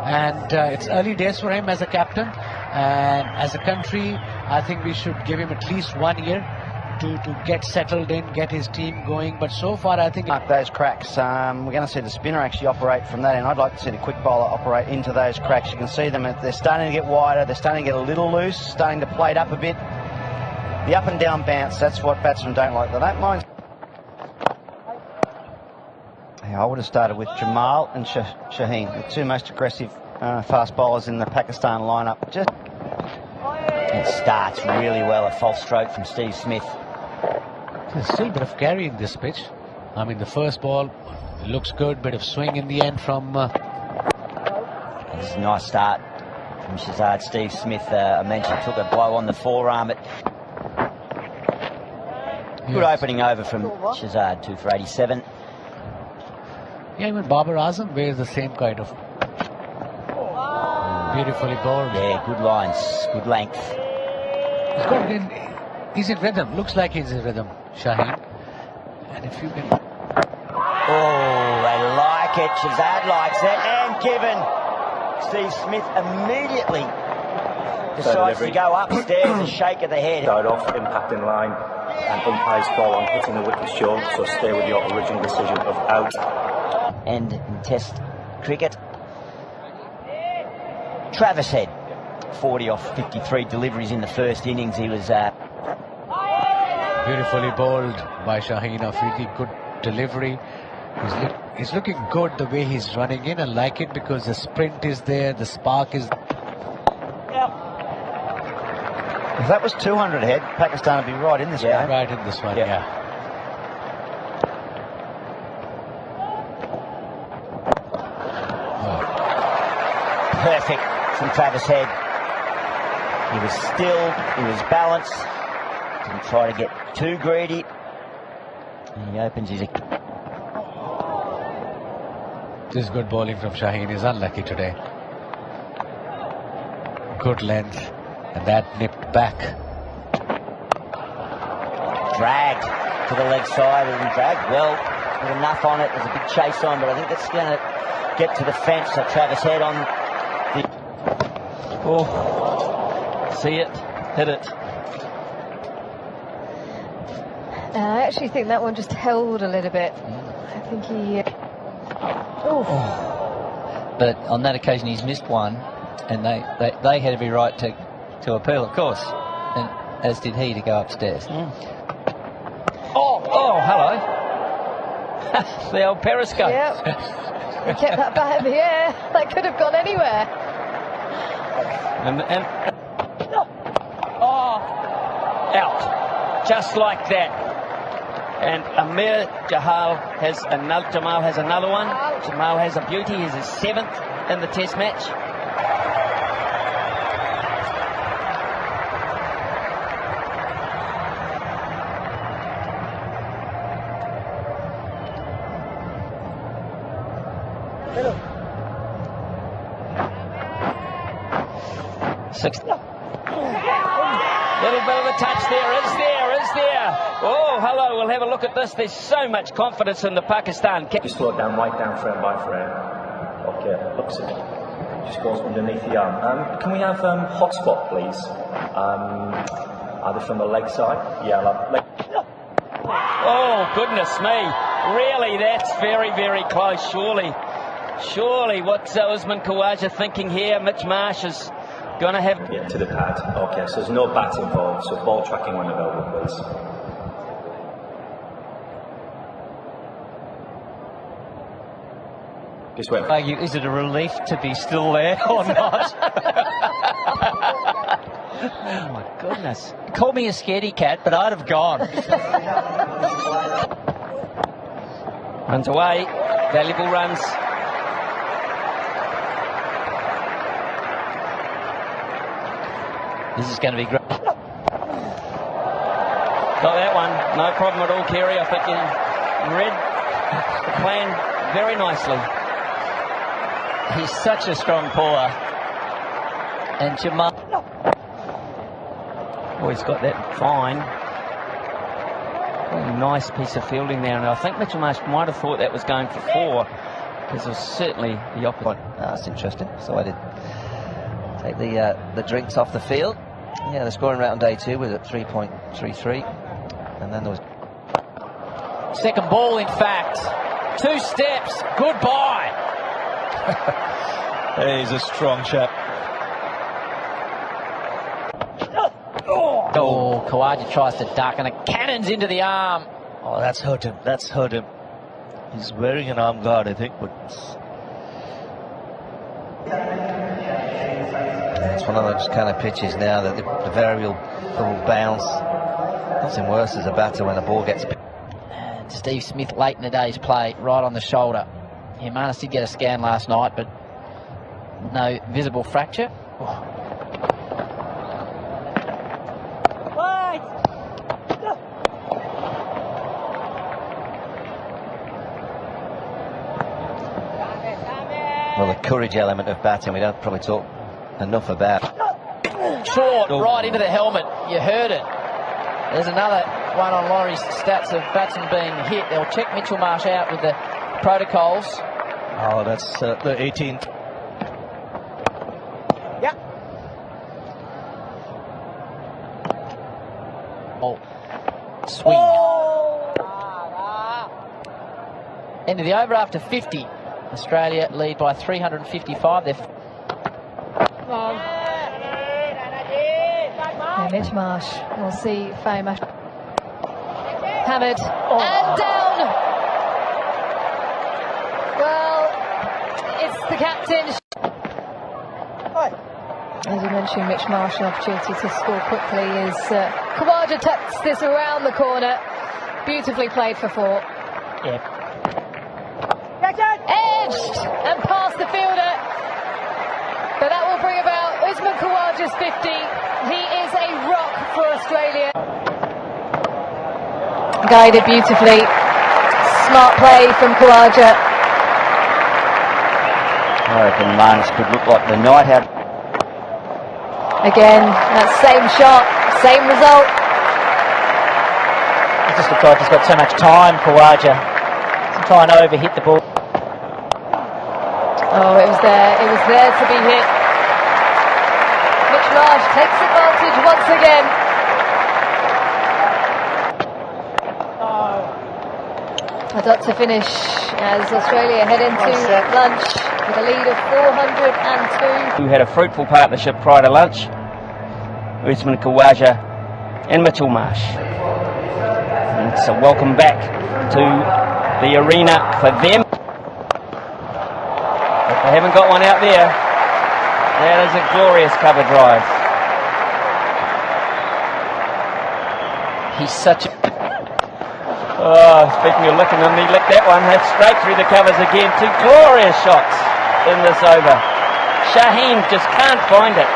and it's early days for him as a captain, and as a country I think we should give him at least 1 year to get settled in, get his team going. But so far I think mark those cracks. We're going to see the spinner actually operate from that, and I'd like to see the quick bowler operate into those cracks. You can see them, they're starting to get wider, they're starting to get a little loose, starting to plate up a bit. The up and down bounce, that's what batsmen don't like. They don't mind. I would have started with Jamal and Shaheen, the two most aggressive fast bowlers in the Pakistan lineup. It starts really well, a false stroke from Steve Smith. There's still a bit of carry in this pitch. I mean, the first ball looks good, bit of swing in the end from... This is a nice start from Shazad. Steve Smith, I mentioned, took a blow on the forearm. Good opening over from Shazad, 2 for 87. Yeah, even Babar Azam wears the same kind of... Beautifully bowled. Yeah, good lines, good length. He's in rhythm. Looks like he's in rhythm, Shaheen. And if you can... Oh, they like it. Shazad likes it. And given. Steve Smith immediately decides to go upstairs, a shake of the head. Start off, impact in line, and umpire's ball on hitting the wicket short, so stay with your original decision of out. And in Test cricket, Travis Head, 40 off 53 deliveries in the first innings. He was... Beautifully bowled by Shaheen Afridi. Good delivery. He's looking good the way he's running in. I like it because the sprint is there, the spark is... If that was 200 Head, Pakistan would be right in this game. Right in this one, yeah. Perfect from Travis Head. He was still, he was balanced. Didn't try to get too greedy. And he opens his... This is good bowling from Shaheen. He's unlucky today. Good length. And that nipped back. Dragged to the leg side and dragged well. With enough on it. There's a big chase on, but I think that's going to get to the fence. So Travis Head on the... Oh, see it, hit it. I actually think that one just held a little bit. I think he... But on that occasion he's missed one, and they had every right to appeal, of course, and as did he to go upstairs. Oh, hello. The old periscope. Yep. He kept that bat in the air. That could have gone anywhere. Out. Just like that. And Amir Jamal has another one. Jamal has a beauty. He's his 7th in the Test match. Little bit of a touch there. Is there? Oh, hello. We'll have a look at this. There's so much confidence in the Pakistan. Just slow it down right down frame by frame. Okay, looks it. Just goes underneath the arm. Can we have hotspot, please? Either from the leg side. Yeah, leg. Oh, goodness me. Really, that's very, very close. Surely, what's Usman Khawaja thinking here? Mitch Marsh is going to have... Yeah, to the pad. Okay, so there's no bat involved, so ball tracking when available, please. Just wait. Is it a relief to be still there or not? Oh my goodness. Call me a scaredy cat, but I'd have gone. Runs away. Valuable runs. This is going to be great. Got that one. No problem at all, Kerry. I think he read the plan very nicely. He's such a strong puller. And Jamal... Oh, he's got that fine. Nice piece of fielding there. And I think Mitchell Marsh might have thought that was going for 4. Because it was certainly the opposite. That's interesting. So I did take the drinks off the field. Yeah, the scoring rate on day 2 was at 3.33, and then there was Second ball, in fact. 2 steps. Goodbye. He's a strong chap. Oh, Khawaja tries to duck and it cannons into the arm. Oh, that's hurt him. That's hurt him. He's wearing an arm guard, I think, but it's one of those kind of pitches now that the variable bounce. Nothing worse as a batter when a ball gets. And Steve Smith late in the day's play, right on the shoulder. Jimenez did get a scan last night, but no visible fracture. Well, the courage element of batting we don't probably talk enough about. Short, right into the helmet. You heard it. There's another one on Laurie's stats of batsmen being hit. They'll check Mitchell Marsh out with the protocols. oh, that's the 18th. Yeah. Oh, swing. End of the over after 50. Australia lead by 355. They're Mitch Marsh, we'll see Fame. Hammered and down. Well, it's the captain. As you mentioned, Mitch Marsh, an opportunity to score quickly as Khawaja tucks this around the corner. Beautifully played for 4. yeah. Edged and past the fielder. But that will bring about Usman Khawaja's 50. He is a rock for Australia. Guided beautifully. Smart play from Khawaja. I reckon Marnus could look like the night out. Again, that same shot, same result. It just looks like he's got so much time, Khawaja. He's trying to overhit the ball. Oh, it was there to be hit. Mitch Marsh takes advantage once again. A dot to finish as Australia head into lunch with a lead of 402. Who had a fruitful partnership prior to lunch. Usman Khawaja and Mitchell Marsh. And so welcome back to the arena for them. But they haven't got one out there. That is a glorious cover drive. He's such a... Oh, speaking of licking him, he licked that one. That's straight through the covers again. 2 glorious shots in this over. Shaheen just can't find it.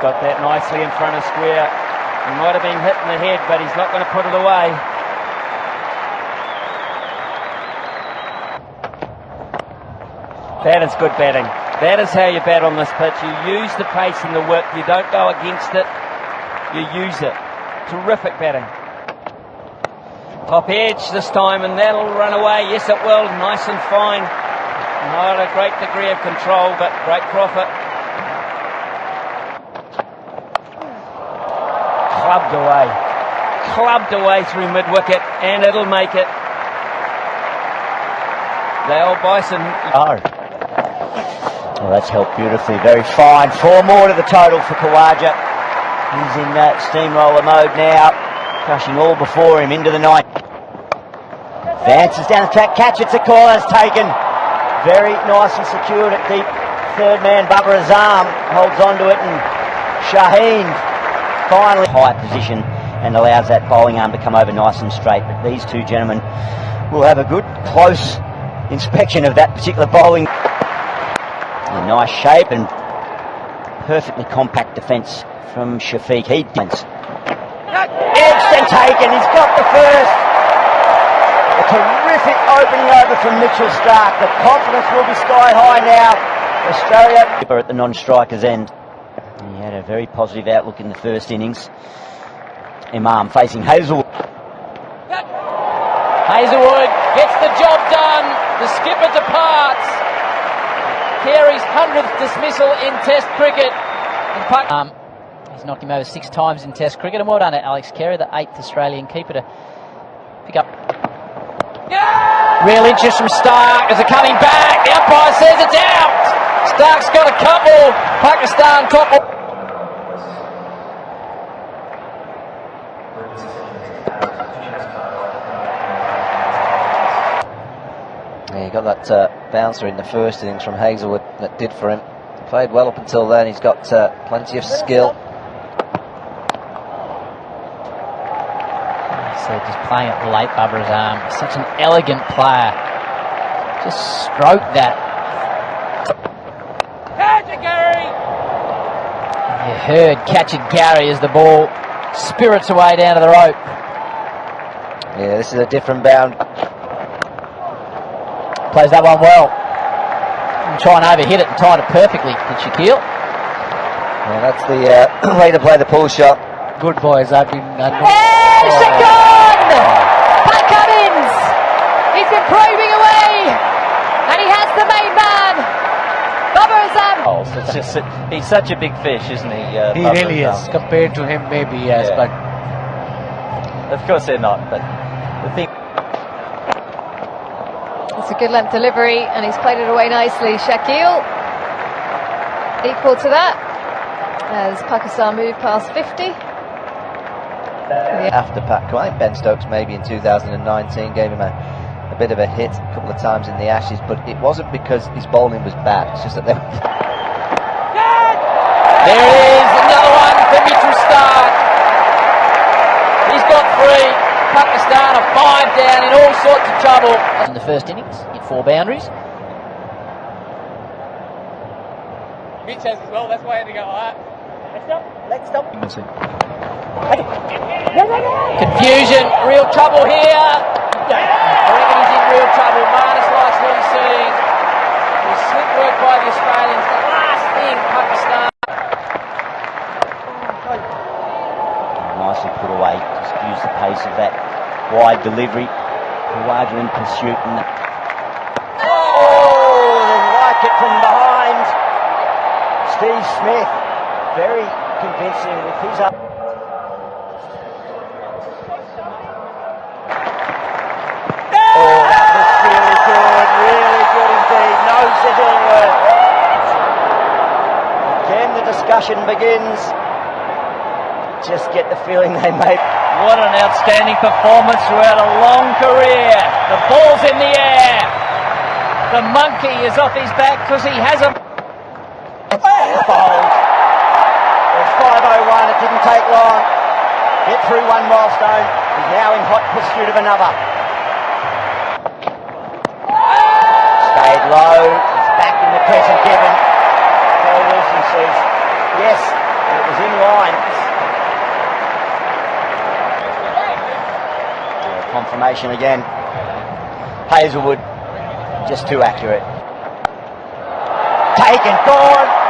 Got that nicely in front of square. He might have been hit in the head, but he's not going to put it away. That is good batting. That is how you bat on this pitch. You use the pace and the whip. You don't go against it. You use it. Terrific batting. Top edge this time, and that'll run away. Yes, it will. Nice and fine. Not a great degree of control, but great profit. Clubbed away. Clubbed away through mid-wicket, and it'll make it. The old Bison. Well, that's helped beautifully. Very fine. 4 more to the total for Khawaja. He's in that steamroller mode now, crushing all before him into the night. Advances down the track, catch, it's a call, that's taken. Very nice and secured at deep. Third man, Babar Azam, holds on to it, and Shaheen finally high position and allows that bowling arm to come over nice and straight. But these two gentlemen will have a good close inspection of that particular bowling. A nice shape and perfectly compact defence from Shafiq. He edged and taken. He's got the first. A terrific opening over from Mitchell Starc. The confidence will be sky high now. Australia at the non-striker's end. He had a very positive outlook in the first innings. Imam facing Hazelwood. Hazelwood gets the job done. departs. Carey's 100th dismissal in Test cricket. He's knocked him over 6 times in Test cricket, and well done to Alex Carey, the 8th Australian keeper, to pick up. Real interest from Stark as they're coming back. The umpire says it's out. Stark's got a couple. Pakistan couple. Yeah, he got that bouncer in the first innings from Hazelwood that did for him. He played well up until then. He's got plenty of skill. So just playing at late Babra's arm. Such an elegant player. Just stroke that. Catch it, Gary! You heard catch it, Gary, as the ball spirits away down to the rope. Yeah, this is a different bound. Plays that one well. And try and overhit it and timed it perfectly. Did Shaquille? Yeah, that's the way to play the pull shot. Good boys. I've been. Shagun! Pat Cummins! He's been probing away, and he has the main man. Babar Azam. It's just he's such a big fish, isn't he? He really is. Compared to him, maybe yes, Yeah. but Of course they're not, but the thing. It's a good length delivery, and he's played it away nicely. Shakil equal to that as Pakistan move past 50. After Pat, I think Ben Stokes maybe in 2019 gave him a bit of a hit a couple of times in the Ashes, but it wasn't because his bowling was bad. It's just that they were. There it is, another one for Mitchell Stark. He's got 3. Pakistan are 5 down in all sorts of trouble. In the first innings, hit 4 boundaries. Mitch has as well, that's why I had to go like that. Let's stop. Confusion, real trouble here. I reckon he's in real trouble. Marnus likes what he's seeing. There's slick work by the Australians. The last thing, Pakistan. Nicely put away. Just use the pace of that wide delivery. Khawaja in pursuit. And they like it from behind. Steve Smith, very convincing with his up. Oh, that was really good indeed. No sizzle work. Again, the discussion begins. Just get the feeling they made. What an outstanding performance throughout a long career. The ball's in the air. The monkey is off his back because he has a... Bowled. There's 5:01. It didn't take long. Get through one milestone. He's now in hot pursuit of another. Stayed low. He's back in the crescent given. Phil Wilson says, yes, it was in line. Confirmation again. Hazelwood, just too accurate. Taken, gone.